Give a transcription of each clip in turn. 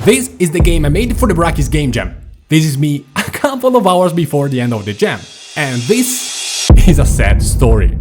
This is the game I made for the Brakcyes GameJam. This is me a couple of hours before the end of the jam. And this is a sad story.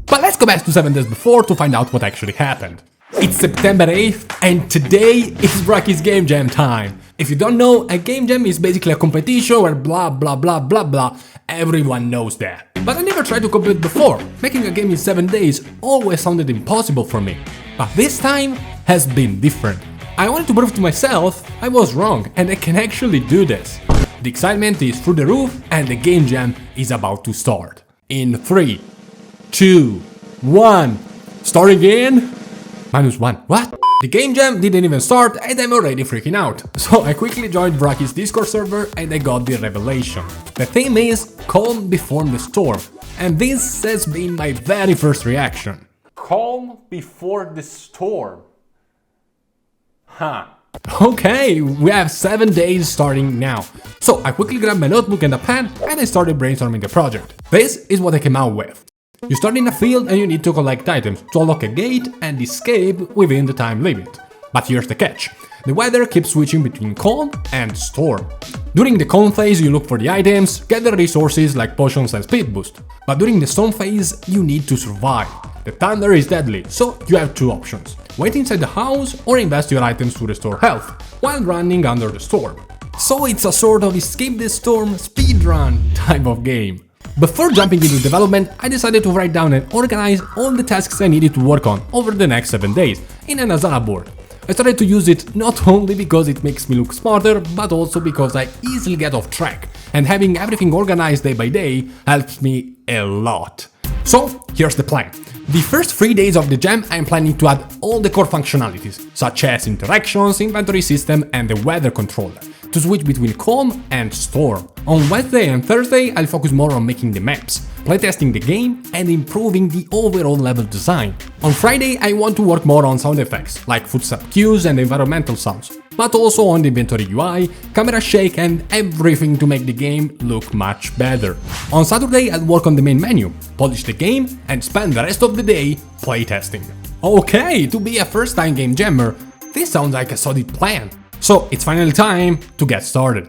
But let's go back to 7 days before to find out what actually happened. It's September 8th and today is Brakcyes GameJam time. If you don't know, a game jam is basically a competition where blah blah blah blah blah, everyone knows that. But I never tried to compete before. Making a game in 7 days always sounded impossible for me. But this time has been different. I wanted to prove to myself I was wrong and I can actually do this. The excitement is through the roof and the game jam is about to start. In 3, 2, 1, starting in... -1, what? The game jam didn't even start and I'm already freaking out. So I quickly joined Brakcyes Discord server and I got the revelation. The theme is calm before the storm. And this has been my very first reaction. Calm before the storm. Huh. Okay, we have 7 days starting now. So I quickly grabbed my notebook and a pen and I started brainstorming the project. This is what I came out with. You start in a field and you need to collect items to unlock a gate and escape within the time limit. But here's the catch. The weather keeps switching between calm and storm. During the calm phase you look for the items, gather resources like potions and speed boost. But during the storm phase you need to survive. The thunder is deadly, so you have two options. Wait inside the house or invest your items to restore health, while running under the storm. So it's a sort of escape the storm speedrun type of game. Before jumping into development, I decided to write down and organize all the tasks I needed to work on over the next 7 days in an Asana board. I started to use it not only because it makes me look smarter, but also because I easily get off track, and having everything organized day by day helps me a lot. So here's the plan. The first 3 days of the jam I'm planning to add all the core functionalities, such as interactions, inventory system and the weather controller, to switch between calm and storm. On Wednesday and Thursday I'll focus more on making the maps, playtesting the game and improving the overall level design. On Friday I want to work more on sound effects, like footstep cues and environmental sounds, but also on the inventory UI, camera shake and everything to make the game look much better. On Saturday I'll work on the main menu, polish the game and spend the rest of the day playtesting. Okay, to be a first-time game jammer, this sounds like a solid plan. So it's finally time to get started.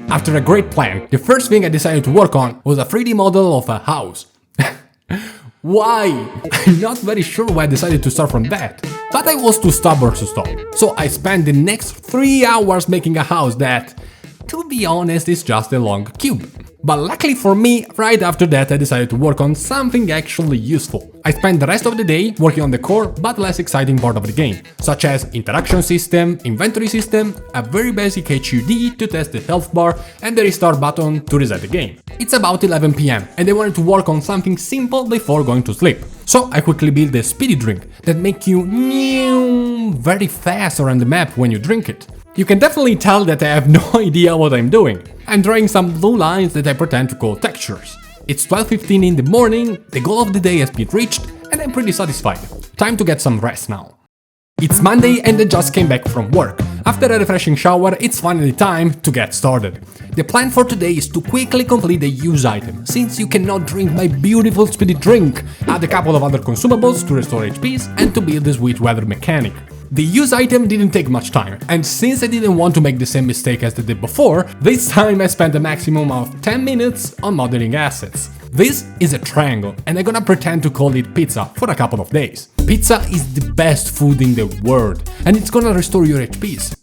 After a great plan, the first thing I decided to work on was a 3D model of a house. Why? I'm not very sure why I decided to start from that, but I was too stubborn to stop. So I spent the next 3 hours making a house that, to be honest, is just a long cube. But luckily for me, right after that I decided to work on something actually useful. I spent the rest of the day working on the core but less exciting part of the game, such as interaction system, inventory system, a very basic HUD to test the health bar and the restart button to reset the game. It's about 11 PM and I wanted to work on something simple before going to sleep. So I quickly built a speedy drink that makes you very fast around the map when you drink it. You can definitely tell that I have no idea what I'm doing. I'm drawing some blue lines that I pretend to call textures. It's 12:15 in the morning, the goal of the day has been reached, and I'm pretty satisfied. Time to get some rest now. It's Monday and I just came back from work. After a refreshing shower, it's finally time to get started. The plan for today is to quickly complete the use item, since you cannot drink my beautiful speedy drink, add a couple of other consumables to restore HPs and to build the sweet weather mechanic. The use item didn't take much time, and since I didn't want to make the same mistake as I did before, this time I spent a maximum of 10 minutes on modeling assets. This is a triangle, and I'm gonna pretend to call it pizza for a couple of days. Pizza is the best food in the world, and it's gonna restore your HPs.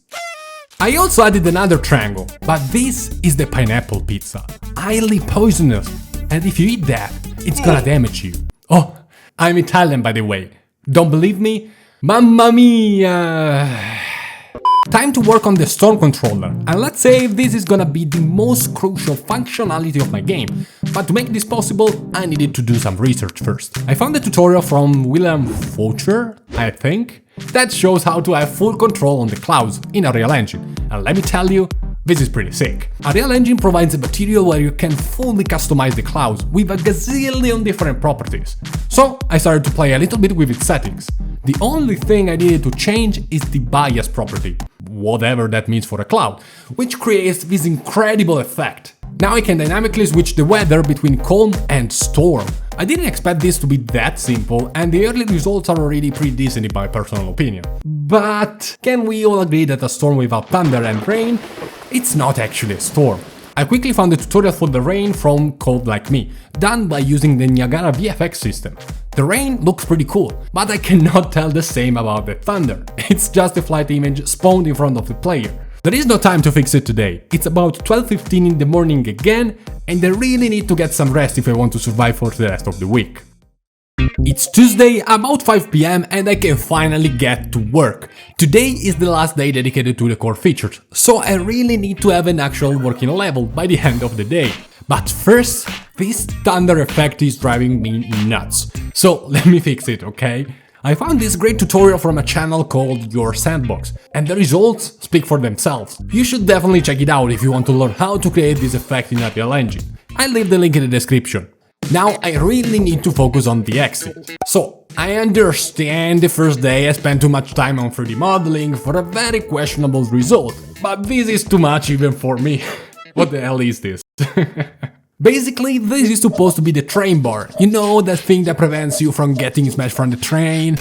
I also added another triangle, but this is the pineapple pizza. Highly poisonous, and if you eat that, it's gonna damage you. Oh, I'm Italian by the way. Don't believe me? Mamma mia! Time to work on the storm controller, and let's say this is gonna be the most crucial functionality of my game, but to make this possible I needed to do some research first. I found a tutorial from William Faucher, I think, that shows how to have full control on the clouds in a real engine, and let me tell you, this is pretty sick. A real engine provides a material where you can fully customize the clouds with a gazillion different properties. So I started to play a little bit with its settings. The only thing I needed to change is the bias property, whatever that means for a cloud, which creates this incredible effect. Now I can dynamically switch the weather between calm and storm, I didn't expect this to be that simple, and the early results are already pretty decent in my personal opinion. But can we all agree that a storm without thunder and rain, it's not actually a storm? I quickly found a tutorial for the rain from Code Like Me, done by using the Niagara VFX system. The rain looks pretty cool, but I cannot tell the same about the thunder. It's just a flight image spawned in front of the player. There is no time to fix it today. It's about 12:15 in the morning again, and I really need to get some rest if I want to survive for the rest of the week. It's Tuesday, about 5 PM, and I can finally get to work. Today is the last day dedicated to the core features, so I really need to have an actual working level by the end of the day. But first, this thunder effect is driving me nuts. So let me fix it, okay? I found this great tutorial from a channel called Your Sandbox, and the results speak for themselves. You should definitely check it out if you want to learn how to create this effect in Unreal Engine. I'll leave the link in the description. Now I really need to focus on the exit. So, I understand the first day I spent too much time on 3D modeling for a very questionable result, but this is too much even for me. What the hell is this? Basically, this is supposed to be the train bar. You know, that thing that prevents you from getting smashed from the train?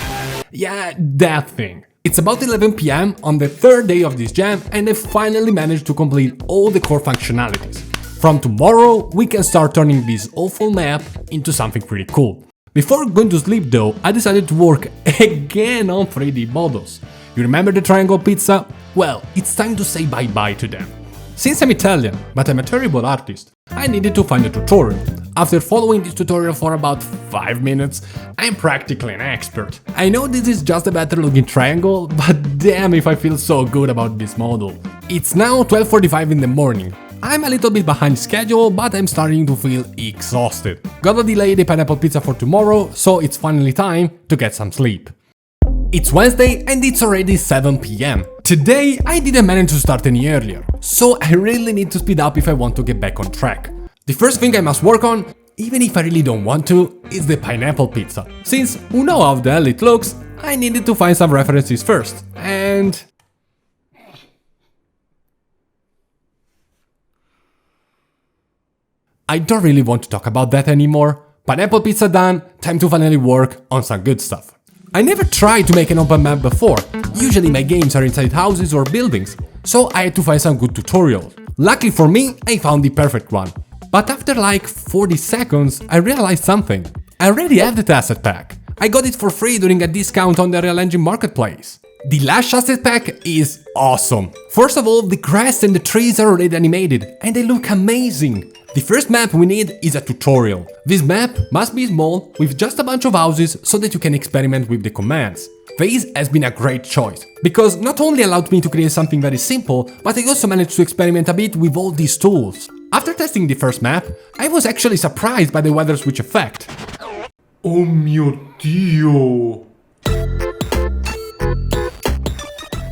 Yeah, that thing. It's about 11 PM on the third day of this jam, and I finally managed to complete all the core functionalities. From tomorrow, we can start turning this awful map into something pretty cool. Before going to sleep though, I decided to work again on 3D models. You remember the triangle pizza? Well, it's time to say bye-bye to them. Since I'm Italian, but I'm a terrible artist, I needed to find a tutorial. After following this tutorial for about 5 minutes, I'm practically an expert. I know this is just a better looking triangle, but damn if I feel so good about this model. It's now 12:45 in the morning. I'm a little bit behind schedule, but I'm starting to feel exhausted. Gotta delay the pineapple pizza for tomorrow, so it's finally time to get some sleep. It's Wednesday and it's already 7 PM. Today I didn't manage to start any earlier, so I really need to speed up if I want to get back on track. The first thing I must work on, even if I really don't want to, is the pineapple pizza. Since we know how the hell it looks, I needed to find some references first, and... I don't really want to talk about that anymore. Pineapple pizza done, time to finally work on some good stuff. I never tried to make an open map before. Usually my games are inside houses or buildings, so I had to find some good tutorials. Luckily for me, I found the perfect one. But after like 40 seconds, I realized something. I already have the asset pack. I got it for free during a discount on the Unreal Engine marketplace. The Lash asset pack is awesome. First of all, the grass and the trees are already animated, and they look amazing. The first map we need is a tutorial. This map must be small, with just a bunch of houses, so that you can experiment with the commands. This has been a great choice, because not only allowed me to create something very simple, but I also managed to experiment a bit with all these tools. After testing the first map, I was actually surprised by the weather switch effect. Oh mio Dio!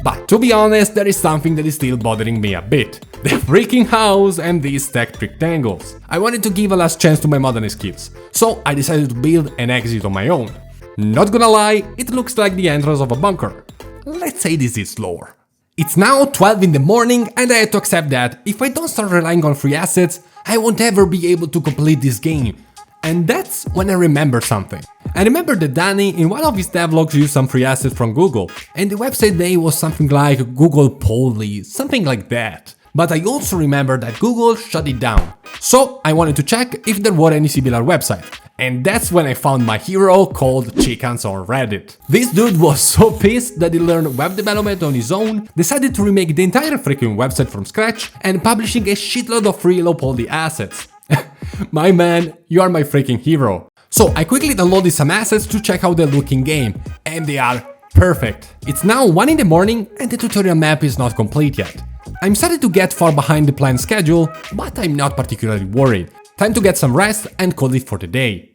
But to be honest, there is something that is still bothering me a bit. The freaking house and these stacked rectangles. I wanted to give a last chance to my modeling skills, so I decided to build an exit on my own. Not gonna lie, it looks like the entrance of a bunker. Let's say this is lore. It's now 12 in the morning and I had to accept that if I don't start relying on free assets, I won't ever be able to complete this game. And that's when I remember something. I remember that Danny in one of his devlogs used some free assets from Google, and the website name was something like Google Poly, something like that. But I also remember that Google shut it down. So I wanted to check if there were any similar websites. And that's when I found my hero called Chickens on Reddit. This dude was so pissed that he learned web development on his own, decided to remake the entire freaking website from scratch, and publishing a shitload of free Eloh Poly assets. My man, you are my freaking hero. So I quickly downloaded some assets to check how they look in game, and they are perfect. It's now 1 in the morning and the tutorial map is not complete yet. I'm starting to get far behind the planned schedule, but I'm not particularly worried. Time to get some rest and call it for the day.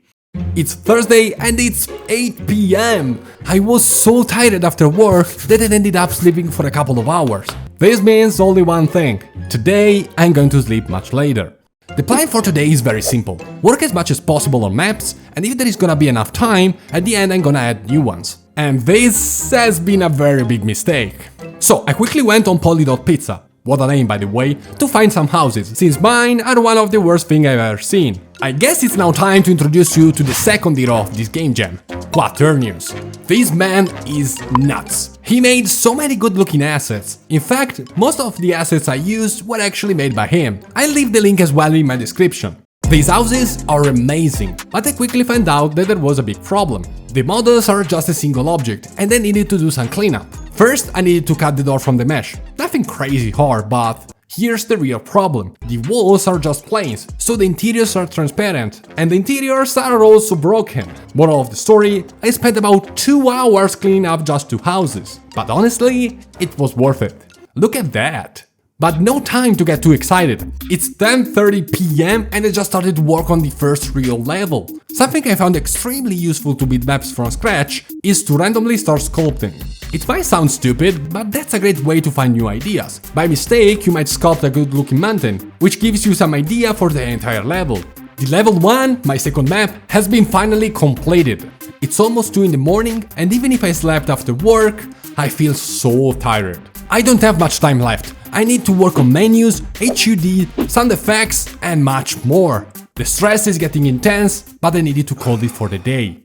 It's Thursday and it's 8 PM. I was so tired after work that I ended up sleeping for a couple of hours. This means only one thing. Today I'm going to sleep much later. The plan for today is very simple. Work as much as possible on maps, and if there is gonna be enough time, at the end I'm gonna add new ones. And this has been a very big mistake. So I quickly went on poly.pizza. what a name by the way, to find some houses, since mine are one of the worst things I've ever seen. I guess it's now time to introduce you to the second hero of this game jam, Quaternius. This man is nuts. He made so many good looking assets. In fact, most of the assets I used were actually made by him. I'll leave the link as well in my description. These houses are amazing, but I quickly found out that there was a big problem. The models are just a single object, and I needed to do some cleanup. First, I needed to cut the door from the mesh. Nothing crazy hard, but here's the real problem. The walls are just planes, so the interiors are transparent, and the interiors are also broken. Moral of the story, I spent about 2 hours cleaning up just 2 houses. But honestly, it was worth it. Look at that. But no time to get too excited. It's 10:30 PM and I just started to work on the first real level. Something I found extremely useful to build maps from scratch is to randomly start sculpting. It might sound stupid, but that's a great way to find new ideas. By mistake, you might sculpt a good looking mountain, which gives you some idea for the entire level. The level 1, my second map, has been finally completed. It's almost 2 in the morning, and even if I slept after work, I feel so tired. I don't have much time left. I need to work on menus, HUD, sound effects, and much more. The stress is getting intense, but I needed to call it for the day.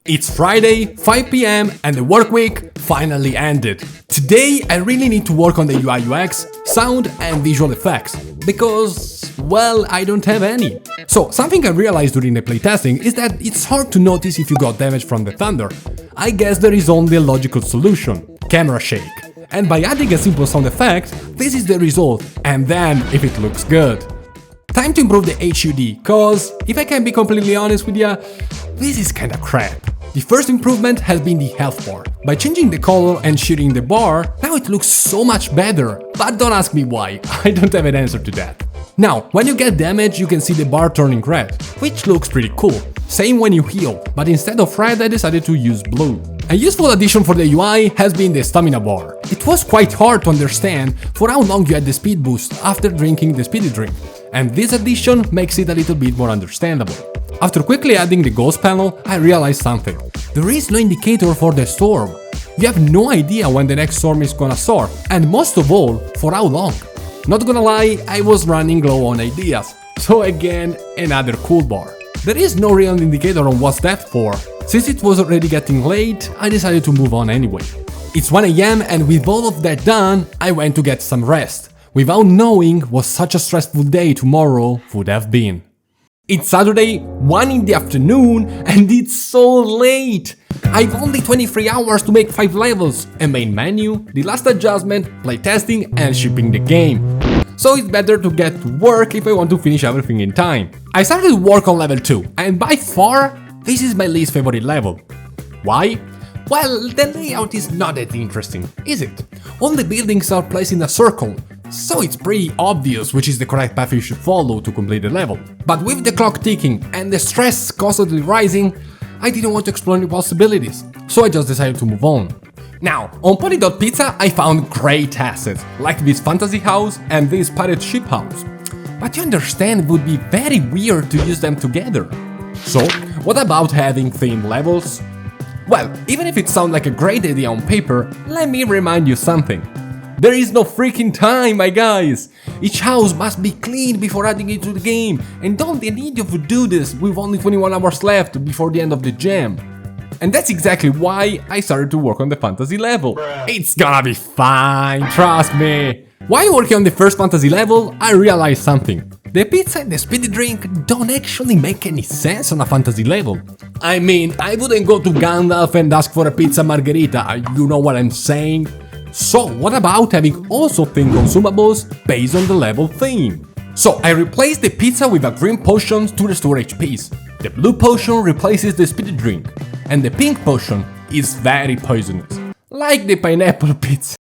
It's Friday, 5 PM, and the work week finally ended. Today I really need to work on the UI UX, sound and visual effects, because, well, I don't have any. So, something I realized during the playtesting is that it's hard to notice if you got damage from the thunder. I guess there is only a logical solution: camera shake. And by adding a simple sound effect, this is the result, and then if it looks good. Time to improve the HUD, cause, if I can be completely honest with ya, this is kinda crap. The first improvement has been the health bar. By changing the color and shading the bar, now it looks so much better, but don't ask me why, I don't have an answer to that. Now, when you get damage, you can see the bar turning red, which looks pretty cool. Same when you heal, but instead of red I decided to use blue. A useful addition for the UI has been the stamina bar. It was quite hard to understand for how long you had the speed boost after drinking the speedy drink, and this addition makes it a little bit more understandable. After quickly adding the ghost panel, I realized something. There is no indicator for the storm. You have no idea when the next storm is gonna soar, and most of all, for how long. Not gonna lie, I was running low on ideas, so again, another cool bar. There is no real indicator on what's that for. Since it was already getting late, I decided to move on anyway. It's 1 AM and with all of that done, I went to get some rest, without knowing what such a stressful day tomorrow would have been. It's Saturday, 1 in the afternoon, and it's so late! I've only 23 hours to make 5 levels, a main menu, the last adjustment, playtesting and shipping the game. So it's better to get to work if I want to finish everything in time. I started work on level 2, and by far, this is my least favorite level. Why? Well, the layout is not that interesting, is it? All the buildings are placed in a circle, so it's pretty obvious which is the correct path you should follow to complete the level. But with the clock ticking and the stress constantly rising, I didn't want to explore new possibilities, so I just decided to move on. Now, on Pony.pizza I found great assets, like this fantasy house and this pirate ship house. But you understand it would be very weird to use them together. So, what about having themed levels? Well, even if it sounds like a great idea on paper, let me remind you something. There is no freaking time, my guys! Each house must be cleaned before adding it to the game, and don't need you to do this with only 21 hours left before the end of the jam. And that's exactly why I started to work on the fantasy level. It's gonna be fine, trust me! While working on the first fantasy level, I realized something. The pizza and the speedy drink don't actually make any sense on a fantasy level. I mean, I wouldn't go to Gandalf and ask for a pizza margherita, you know what I'm saying? So what about having also themed consumables based on the level theme? So I replaced the pizza with a green potion to restore HPs, the blue potion replaces the speedy drink, and the pink potion is very poisonous, like the pineapple pizza.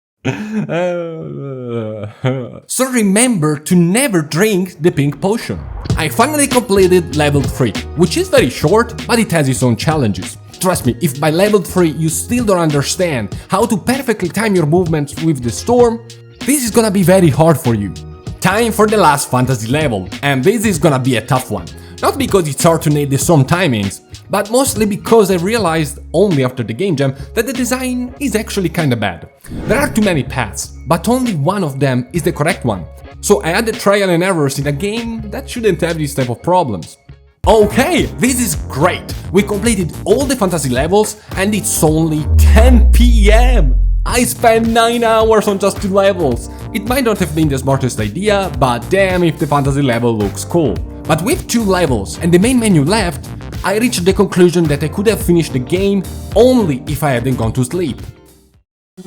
So remember to never drink the pink potion. I finally completed level 3, which is very short, but it has its own challenges. Trust me, if by level 3 you still don't understand how to perfectly time your movements with the storm, this is gonna be very hard for you. Time for the last fantasy level, and this is gonna be a tough one. Not because it's hard to nail the storm timings, but mostly because I realized only after the game jam that the design is actually kinda bad. There are too many paths, but only one of them is the correct one. So I added trial and errors in a game that shouldn't have this type of problems. Okay, this is great! We completed all the fantasy levels and it's only 10 PM! I spent 9 hours on just 2 levels. It might not have been the smartest idea, but damn if the fantasy level looks cool. But with 2 levels and the main menu left, I reached the conclusion that I could have finished the game only if I hadn't gone to sleep.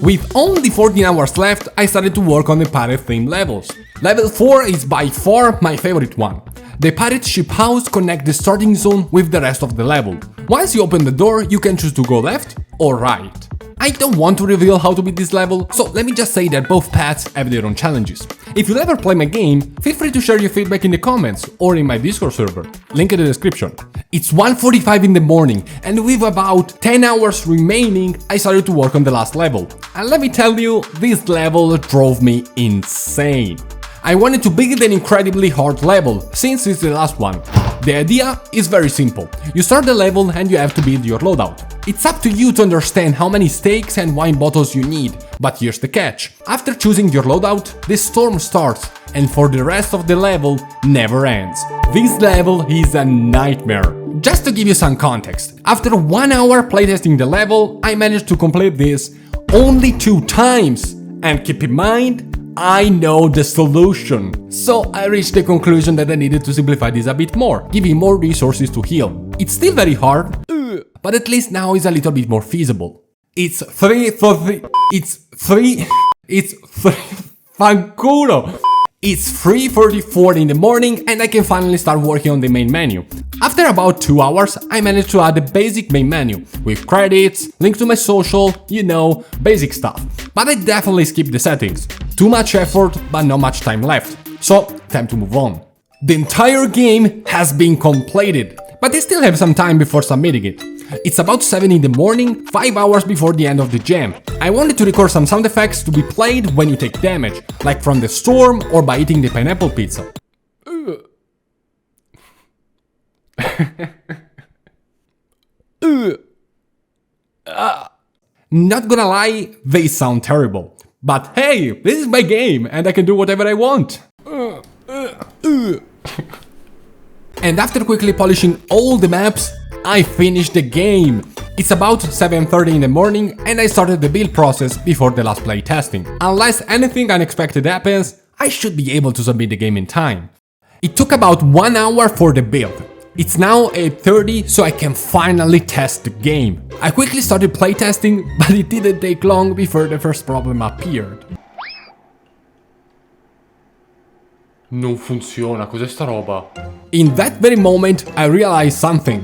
With only 14 hours left, I started to work on the pirate theme levels. Level 4 is by far my favorite one. The pirate ship house connects the starting zone with the rest of the level. Once you open the door, you can choose to go left or right. I don't want to reveal how to beat this level, so let me just say that both paths have their own challenges. If you'll ever play my game, feel free to share your feedback in the comments or in my Discord server, link in the description. It's 1:45 in the morning, and with about 10 hours remaining, I started to work on the last level. And let me tell you, this level drove me insane. I wanted to beat an incredibly hard level, since it's the last one. The idea is very simple. You start the level and you have to build your loadout. It's up to you to understand how many steaks and wine bottles you need, but here's the catch. After choosing your loadout, the storm starts, and for the rest of the level never ends. This level is a nightmare. Just to give you some context, after 1 hour playtesting the level, I managed to complete this only 2 times. And keep in mind, I know the solution. So I reached the conclusion that I needed to simplify this a bit more, giving more resources to heal. It's still very hard, but at least now it's a little bit more feasible. It's 3 fanculo. It's 3:34 in the morning and I can finally start working on the main menu. After about 2 hours, I managed to add the basic main menu, with credits, link to my social, you know, basic stuff. But I definitely skipped the settings. Too much effort, but not much time left. So, time to move on. The entire game has been completed, but I still have some time before submitting it. It's about 7 in the morning, 5 hours before the end of the jam. I wanted to record some sound effects to be played when you take damage, like from the storm or by eating the pineapple pizza. Not gonna lie, they sound terrible. But hey, this is my game and I can do whatever I want. And after quickly polishing all the maps, I finished the game. It's about 7:30 in the morning and I started the build process before the last play testing. Unless anything unexpected happens, I should be able to submit the game in time. It took about 1 hour for the build. It's now 8:30, so I can finally test the game. I quickly started playtesting, but it didn't take long before the first problem appeared. Non funziona, cos'è sta roba? In that very moment, I realized something.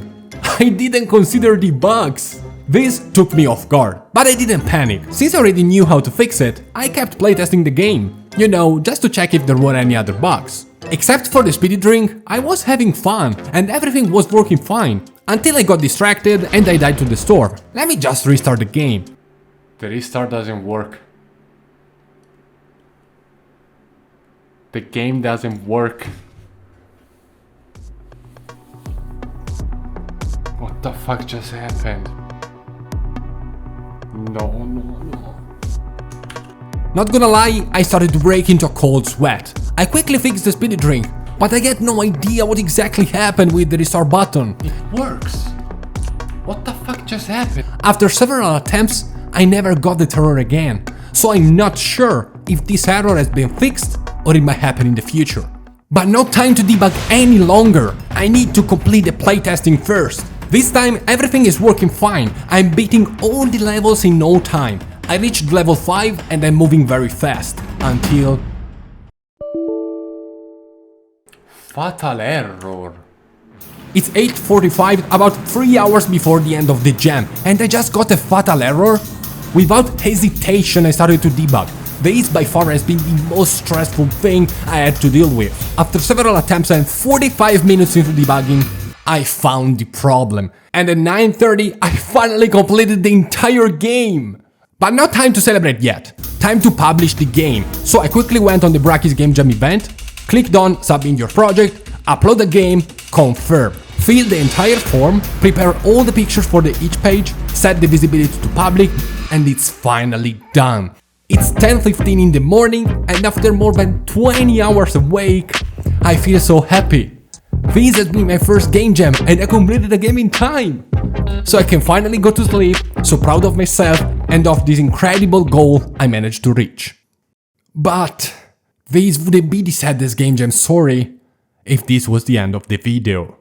I didn't consider the bugs. This took me off guard, but I didn't panic. Since I already knew how to fix it, I kept playtesting the game. You know, just to check if there were any other bugs. Except for the speedy drink, I was having fun and everything was working fine. Until I got distracted and I died to the storm. Let me just restart the game. The restart doesn't work. The game doesn't work. What the fuck just happened? No. Not gonna lie, I started to break into a cold sweat. I quickly fixed the speedy drink, but I get no idea what exactly happened with the restart button. It works. What the fuck just happened? After several attempts, I never got the error again, so I'm not sure if this error has been fixed or it might happen in the future. But no time to debug any longer. I need to complete the playtesting first. This time everything is working fine. I'm beating all the levels in no time. I reached level 5 and I'm moving very fast until... Fatal error. It's 8:45, about 3 hours before the end of the jam, and I just got a fatal error. Without hesitation, I started to debug. This by far has been the most stressful thing I had to deal with. After several attempts and 45 minutes into debugging, I found the problem. And at 9:30, I finally completed the entire game. But not time to celebrate yet. Time to publish the game. So I quickly went on the Brakcyes GameJam event, clicked on submit your project, upload the game, confirm. fill the entire form, prepare all the pictures for each page, set the visibility to public, and it's finally done. It's 10:15 in the morning, and after more than 20 hours awake, I feel so happy. This has been my first game jam, and I completed the game in time! So I can finally go to sleep, so proud of myself and of this incredible goal I managed to reach. But this wouldn't be the Saddest Game Jam story if this was the end of the video.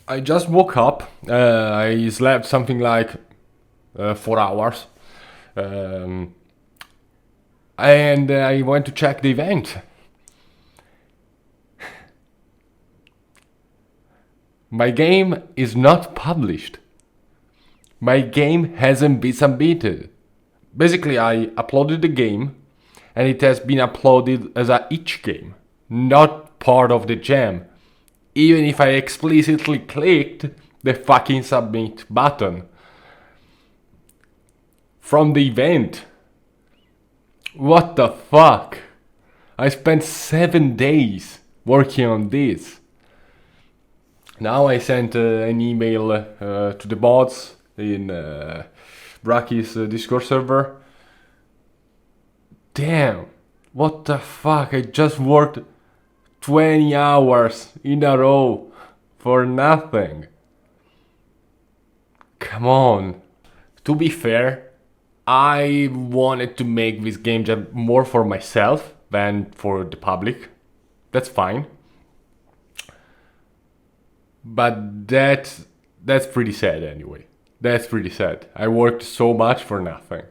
I just woke up, I slept something like 4 hours, and I went to check the event. My game is not published. My game hasn't been submitted. Basically, I uploaded the game, and it has been uploaded as a itch game, not part of the jam. Even if I explicitly clicked the fucking submit button from the event. What the fuck? I spent 7 days working on this. Now I sent an email to the bots in Brakcyes Discord server. Damn, what the fuck? I just worked 20 hours in a row for nothing. Come on. To be fair, I wanted to make this game jam more for myself than for the public. That's fine. But that's pretty sad anyway. That's pretty sad. I worked so much for nothing.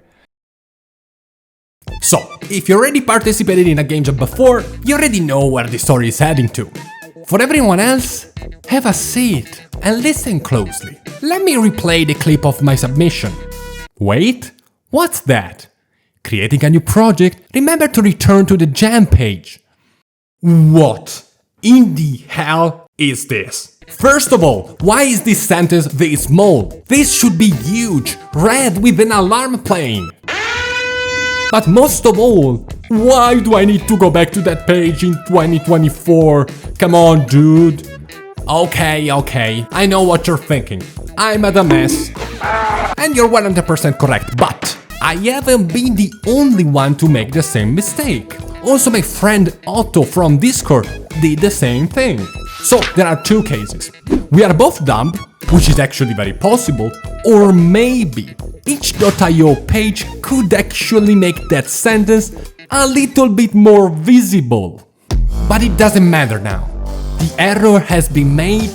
So, if you already participated in a game jam before, you already know where the story is heading to. For everyone else, have a seat and listen closely. Let me replay the clip of my submission. Wait, what's that? Creating a new project, remember to return to the jam page. What in the hell is this? First of all, why is this sentence this small? This should be huge, red with an alarm playing. But most of all, why do I need to go back to that page in 2024? Come on, dude. Okay, I know what you're thinking. I'm at a mess. And you're 100% correct, but I haven't been the only one to make the same mistake. Also, my friend Otto from Discord did the same thing. So, there are two cases. We are both dumb, which is actually very possible, or maybe itch.io page could actually make that sentence a little bit more visible. But it doesn't matter now. The error has been made,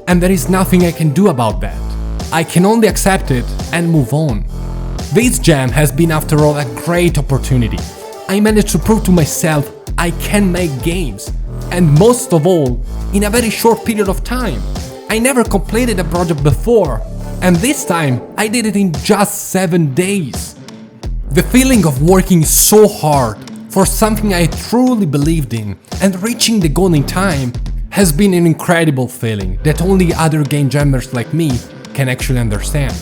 and there is nothing I can do about that. I can only accept it and move on. This jam has been, after all, a great opportunity. I managed to prove to myself I can make games, and most of all, in a very short period of time. I never completed a project before, and this time I did it in just 7 days. The feeling of working so hard for something I truly believed in and reaching the goal in time has been an incredible feeling that only other game jammers like me can actually understand.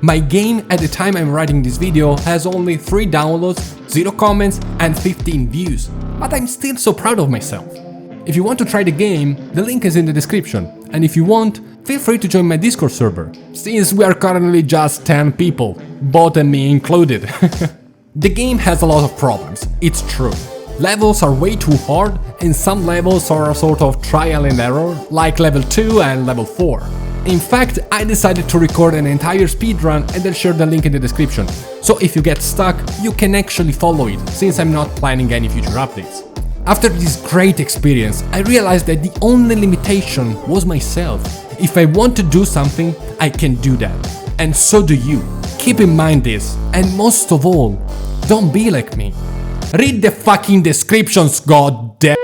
My game at the time I'm writing this video has only 3 downloads, 0 comments and 15 views, but I'm still so proud of myself. If you want to try the game, the link is in the description, and if you want, feel free to join my Discord server, since we are currently just 10 people, bot and me included. The game has a lot of problems, it's true. Levels are way too hard, and some levels are a sort of trial and error, like level 2 and level 4. In fact, I decided to record an entire speedrun and I'll share the link in the description, so if you get stuck, you can actually follow it, since I'm not planning any future updates. After this great experience, I realized that the only limitation was myself. If I want to do something, I can do that. And so do you. Keep in mind this, and most of all, don't be like me. Read the fucking descriptions, goddamn.